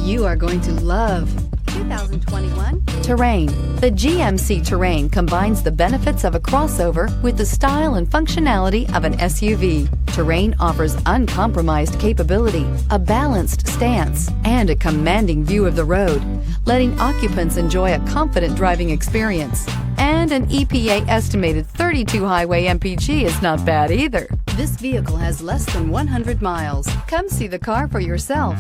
You are going to love 2021 Terrain. The GMC Terrain combines the benefits of a crossover with the style and functionality of an SUV. Terrain offers uncompromised capability, a balanced stance, and a commanding view of the road, letting occupants enjoy a confident driving experience. And an EPA estimated 32 highway MPG is not bad either. This vehicle has less than 100 miles. Come see the car for yourself.